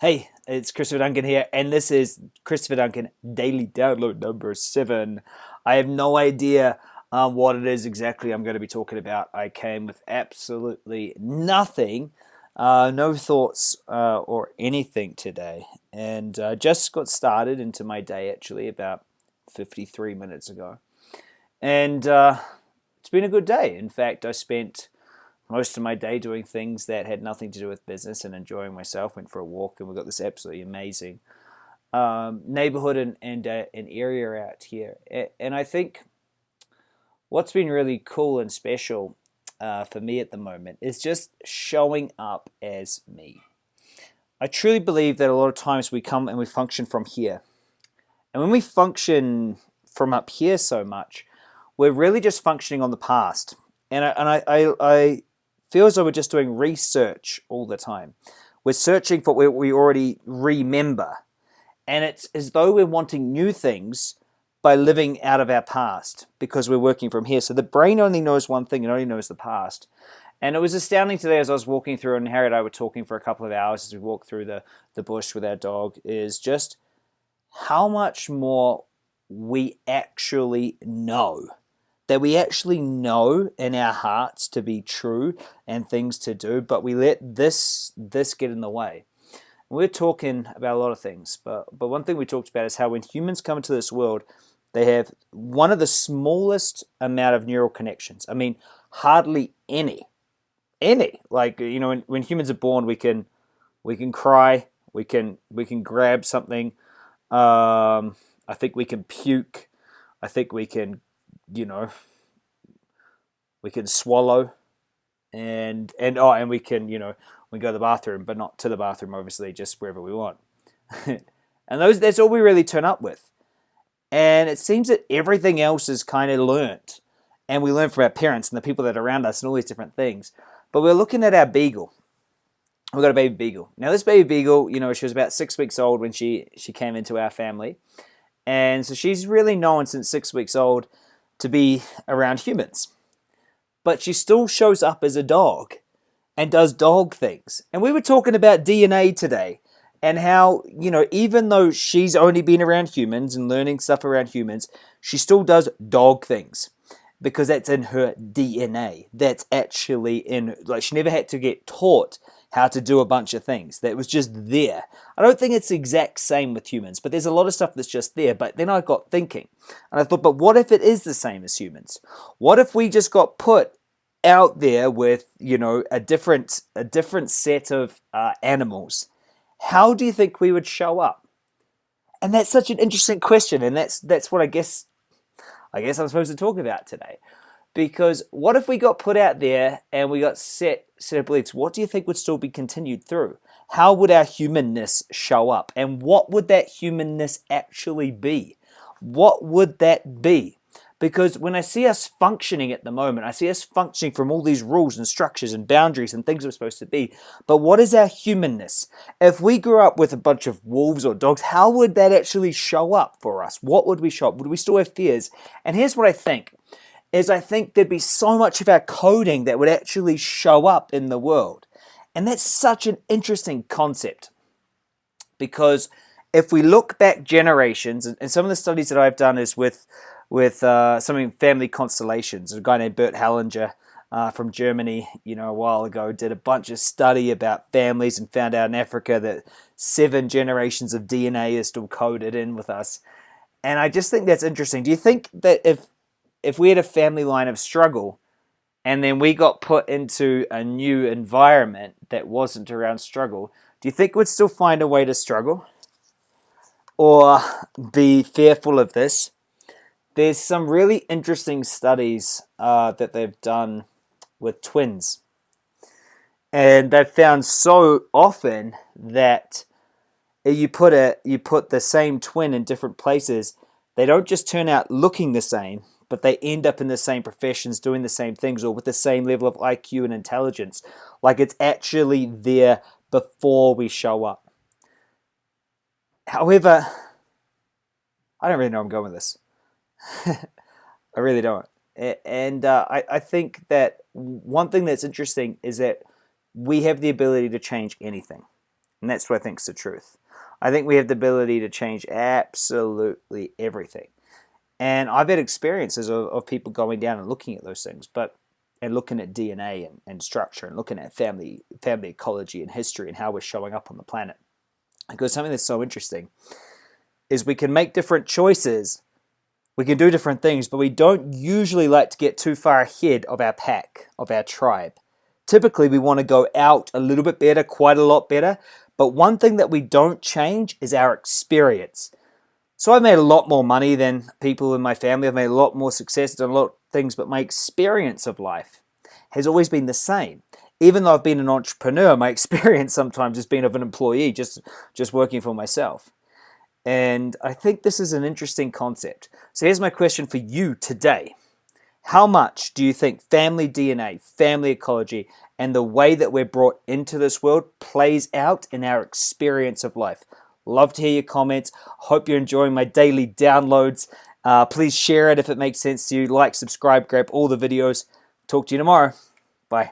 Hey, it's Christopher Duncan here, and this is Christopher Duncan Daily Download number 7. I have no idea what it is exactly I'm going to be talking about. I came with absolutely nothing, no thoughts or anything today, and just got started into my day actually about 53 minutes ago. And it's been a good day. In fact, I spent most of my day doing things that had nothing to do with business and enjoying myself. Went for a walk, and we got this absolutely amazing neighborhood and an area out here. And I think what's been really cool and special for me at the moment is just showing up as me. I truly believe that a lot of times we come and we function from here. And when we function from up here so much, we're really just functioning on the past. And I feel as though we're just doing research all the time. We're searching for what we already remember. And it's as though we're wanting new things by living out of our past because we're working from here. So the brain only knows one thing, it only knows the past. And it was astounding today as I was walking through, and Harry and I were talking for a couple of hours as we walked through the bush with our dog, is just how much more we actually know. That we actually know in our hearts to be true and things to do, but we let this get in the way. We're talking about a lot of things, but one thing we talked about is how when humans come into this world, they have one of the smallest amount of neural connections. I mean, hardly any. Like, when humans are born, we can cry, we can grab something. I think we can puke. I think we can, you know, we can swallow, and we can, we go to the bathroom, but not to the bathroom, obviously, just wherever we want. And that's all we really turn up with. And it seems that everything else is kind of learnt, and we learn from our parents and the people that are around us and all these different things. But we're looking at our beagle. We've got a baby beagle. Now, this baby beagle, she was about 6 weeks old when she came into our family. And so she's really known since 6 weeks old to be around humans. But she still shows up as a dog and does dog things. And we were talking about DNA today and how, even though she's only been around humans and learning stuff around humans, she still does dog things because that's in her DNA. That's actually like, she never had to get taught how to do a bunch of things. That was just there. I don't think it's the exact same with humans, but there's a lot of stuff that's just there. But then I got thinking, and I thought, but what if it is the same as humans? What if we just got put out there with, a different set of animals? How do you think we would show up? And that's such an interesting question, and that's what I guess I'm supposed to talk about today. Because what if we got put out there and we got set of beliefs? What do you think would still be continued through? How would our humanness show up? And what would that humanness actually be? What would that be? Because when I see us functioning at the moment, I see us functioning from all these rules and structures and boundaries and things we're supposed to be. But what is our humanness? If we grew up with a bunch of wolves or dogs, how would that actually show up for us? What would we show up? Would we still have fears? And here's what I think is I think there'd be so much of our coding that would actually show up in the world. And that's such an interesting concept because if we look back generations, and some of the studies that I've done is with some family constellations. A guy named Bert Hellinger from Germany, a while ago, did a bunch of study about families and found out in Africa that 7 generations of DNA is still coded in with us. And I just think that's interesting. Do you think that if we had a family line of struggle and then we got put into a new environment that wasn't around struggle, do you think we'd still find a way to struggle or be fearful of this? There's some really interesting studies that they've done with twins. And they've found so often that you put the same twin in different places, they don't just turn out looking the same, but they end up in the same professions, doing the same things, or with the same level of IQ and intelligence. Like, it's actually there before we show up. However, I don't really know where I'm going with this. I really don't. And I think that one thing that's interesting is that we have the ability to change anything. And that's what I think is the truth. I think we have the ability to change absolutely everything. And I've had experiences of people going down and looking at those things, and looking at DNA and structure and looking at family ecology and history and how we're showing up on the planet. Because something that's so interesting is we can make different choices, we can do different things, but we don't usually like to get too far ahead of our pack, of our tribe. Typically, we want to go out a little bit better, quite a lot better. But one thing that we don't change is our experience. So I've made a lot more money than people in my family. I've made a lot more success, done a lot of things, but my experience of life has always been the same. Even though I've been an entrepreneur, my experience sometimes has been of an employee, just working for myself. And I think this is an interesting concept. So here's my question for you today. How much do you think family DNA, family ecology, and the way that we're brought into this world plays out in our experience of life? Love to hear your comments. Hope you're enjoying my daily downloads. Please share it if it makes sense to you. Like, subscribe, grab all the videos. Talk to you tomorrow. Bye.